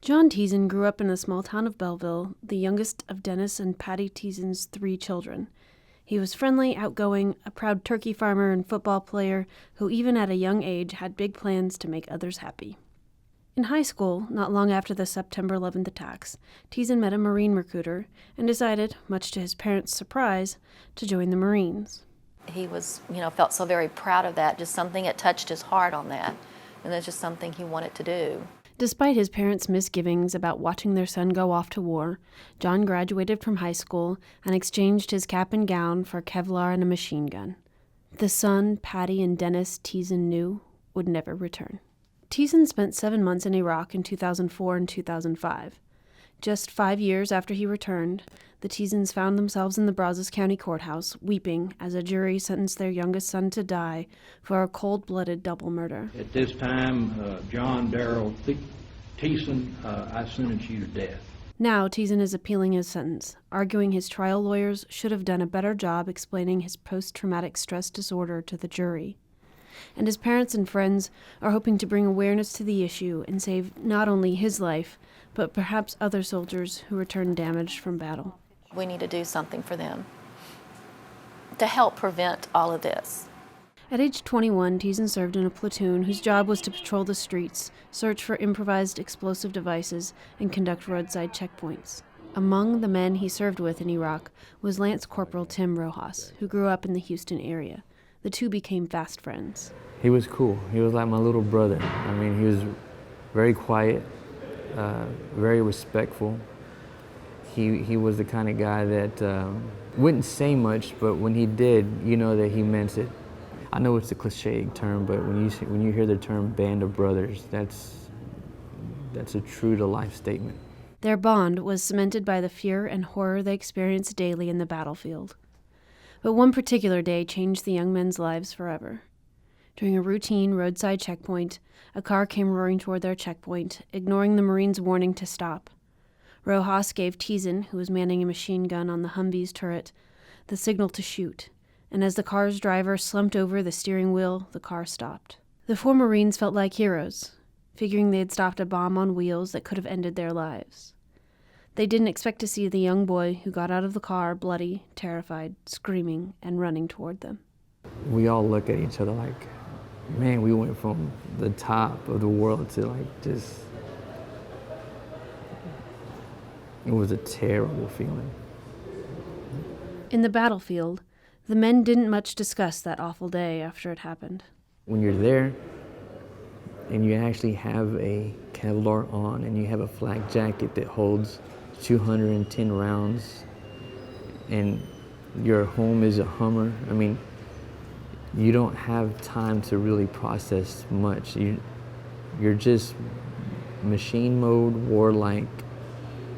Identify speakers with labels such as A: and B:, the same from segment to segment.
A: John Teasan grew up in the small town of Belleville, the youngest of Dennis and Patty Teasan's 3 children. He was friendly, outgoing, a proud turkey farmer and football player who even at a young age had big plans to make others happy. In high school, not long after the September 11th attacks, Teasan met a Marine recruiter and decided, much to his parents' surprise, to join the Marines.
B: He was, felt so very proud of that, just something that touched his heart on that, and that's just something he wanted to do.
A: Despite his parents' misgivings about watching their son go off to war, John graduated from high school and exchanged his cap and gown for Kevlar and a machine gun. The son Patty and Dennis Teasan knew would never return. Teasan spent 7 months in Iraq in 2004 and 2005. Just 5 years after he returned, the Teasans found themselves in the Brazos County Courthouse, weeping as a jury sentenced their youngest son to die for a cold-blooded double murder.
C: At this time, John Darrell Teasan, I sentence you to death.
A: Now, Teasan is appealing his sentence, arguing his trial lawyers should have done a better job explaining his post-traumatic stress disorder to the jury. And his parents and friends are hoping to bring awareness to the issue and save not only his life, but perhaps other soldiers who return damaged from battle.
B: We need to do something for them to help prevent all of this.
A: At age 21, Teasan served in a platoon whose job was to patrol the streets, search for improvised explosive devices, and conduct roadside checkpoints. Among the men he served with in Iraq was Lance Corporal Tim Rojas, who grew up in the Houston area. The two became fast friends.
D: He was cool. He was like my little brother. I mean, he was very quiet, very respectful. He was the kind of guy that wouldn't say much, but when he did, you know that he meant it. I know it's a cliche term, but when you hear the term band of brothers, that's a true-to-life statement.
A: Their bond was cemented by the fear and horror they experienced daily in the battlefield. But one particular day changed the young men's lives forever. During a routine roadside checkpoint, a car came roaring toward their checkpoint, ignoring the Marines' warning to stop. Rojas gave Teasan, who was manning a machine gun on the Humvee's turret, the signal to shoot, and as the car's driver slumped over the steering wheel, the car stopped. The 4 Marines felt like heroes, figuring they had stopped a bomb on wheels that could have ended their lives. They didn't expect to see the young boy who got out of the car bloody, terrified, screaming, and running toward them.
D: We all look at each other like, man, we went from the top of the world to just, it was a terrible feeling.
A: In the battlefield, the men didn't much discuss that awful day after it happened.
D: When you're there and you actually have a Kevlar on and you have a flak jacket that holds 210 rounds and your home is a Hummer, I mean, you don't have time to really process much. You're just machine mode, warlike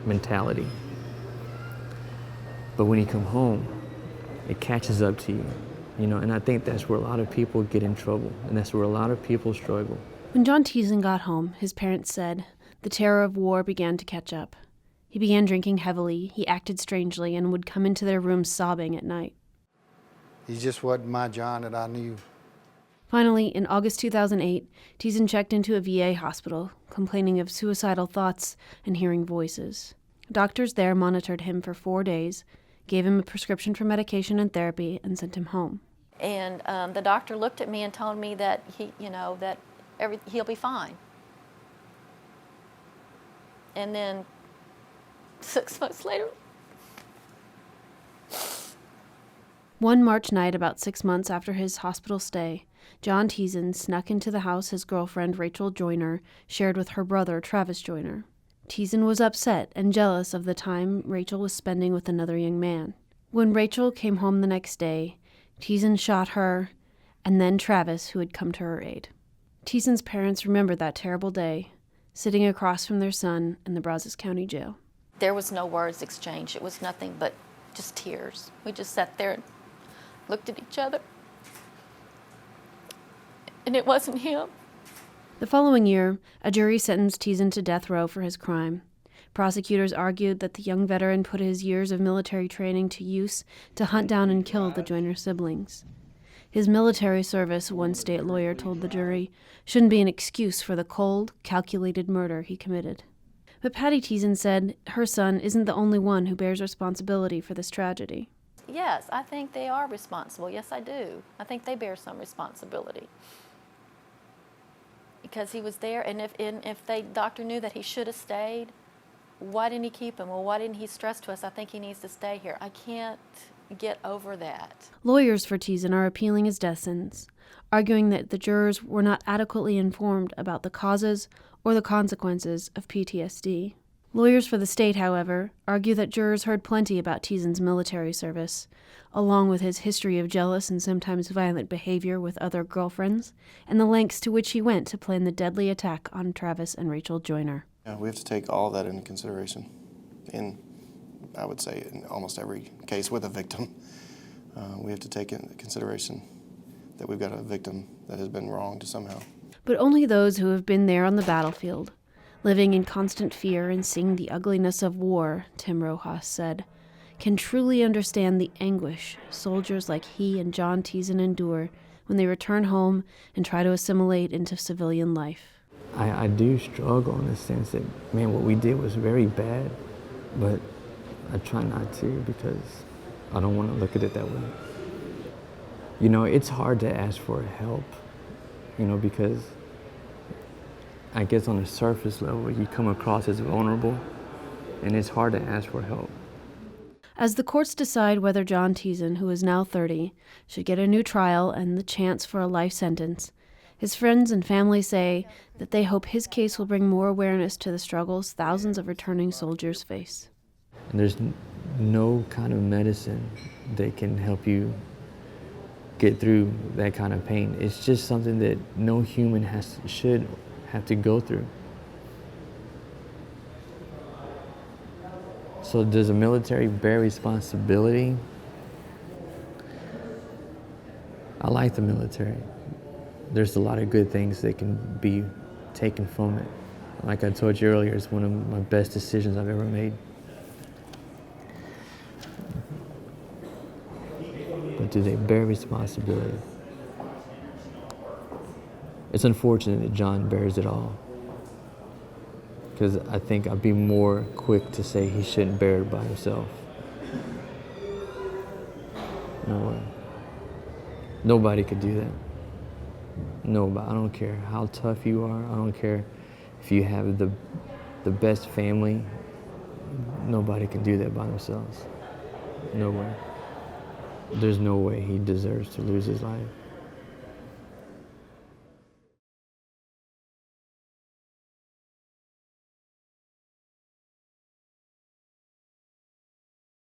D: mentality. But when you come home, it catches up to you, and I think that's where a lot of people get in trouble, and that's where a lot of people struggle.
A: When John Teasan got home, his parents said, the terror of war began to catch up. He began drinking heavily, he acted strangely, and would come into their room sobbing at night.
E: He just wasn't my John that I knew.
A: Finally, in August 2008, Teasan checked into a VA hospital, complaining of suicidal thoughts and hearing voices. Doctors there monitored him for 4 days, gave him a prescription for medication and therapy, and sent him home.
B: And the doctor looked at me and told me that he'll be fine. And then 6 months later.
A: One March night, about 6 months after his hospital stay, John Teasan snuck into the house his girlfriend Rachel Joyner shared with her brother Travis Joyner. Teasan was upset and jealous of the time Rachel was spending with another young man. When Rachel came home the next day, Teasan shot her and then Travis, who had come to her aid. Teasan's parents remembered that terrible day, sitting across from their son in the Brazos County Jail.
B: There was no words exchanged. It was nothing but just tears. We just sat there and looked at each other. And it wasn't him.
A: The following year, a jury sentenced Teasan to death row for his crime. Prosecutors argued that the young veteran put his years of military training to use to hunt down and kill the Joyner siblings. His military service, one state lawyer told the jury, shouldn't be an excuse for the cold, calculated murder he committed. But Patty Teasan said her son isn't the only one who bears responsibility for this tragedy.
B: Yes, I think they are responsible. Yes, I do. I think they bear some responsibility. Because he was there, and if the doctor knew that he should have stayed, why didn't he keep him? Well, why didn't he stress to us, I think he needs to stay here? I can't get over that.
A: Lawyers for Teasan are appealing his death sentence, arguing that the jurors were not adequately informed about the causes or the consequences of PTSD. Lawyers for the state, however, argue that jurors heard plenty about Teasan's military service, along with his history of jealous and sometimes violent behavior with other girlfriends, and the lengths to which he went to plan the deadly attack on Travis and Rachel Joyner.
F: Yeah, we have to take all that into consideration in, I would say, in almost every case with a victim. We have to take into consideration that we've got a victim that has been wronged somehow.
A: But only those who have been there on the battlefield, living in constant fear and seeing the ugliness of war, Tim Rojas said, can truly understand the anguish soldiers like he and John Teasan endure when they return home and try to assimilate into civilian life.
D: I do struggle in the sense that, man, what we did was very bad, but I try not to because I don't want to look at it that way. You know, it's hard to ask for help, you know, because I guess on a surface level, you come across as vulnerable, and it's hard to ask for help.
A: As the courts decide whether John Teasan, who is now 30, should get a new trial and the chance for a life sentence, his friends and family say that they hope his case will bring more awareness to the struggles thousands of returning soldiers face.
D: And there's no kind of medicine that can help you get through that kind of pain. It's just something that no human should have to go through. So does the military bear responsibility? I like the military. There's a lot of good things that can be taken from it. Like I told you earlier, it's one of my best decisions I've ever made. But do they bear responsibility? It's unfortunate that John bears it all, because I think I'd be more quick to say he shouldn't bear it by himself. No way. Nobody could do that. Nobody. I don't care how tough you are. I don't care if you have the best family. Nobody can do that by themselves. No way. There's no way he deserves to lose his life.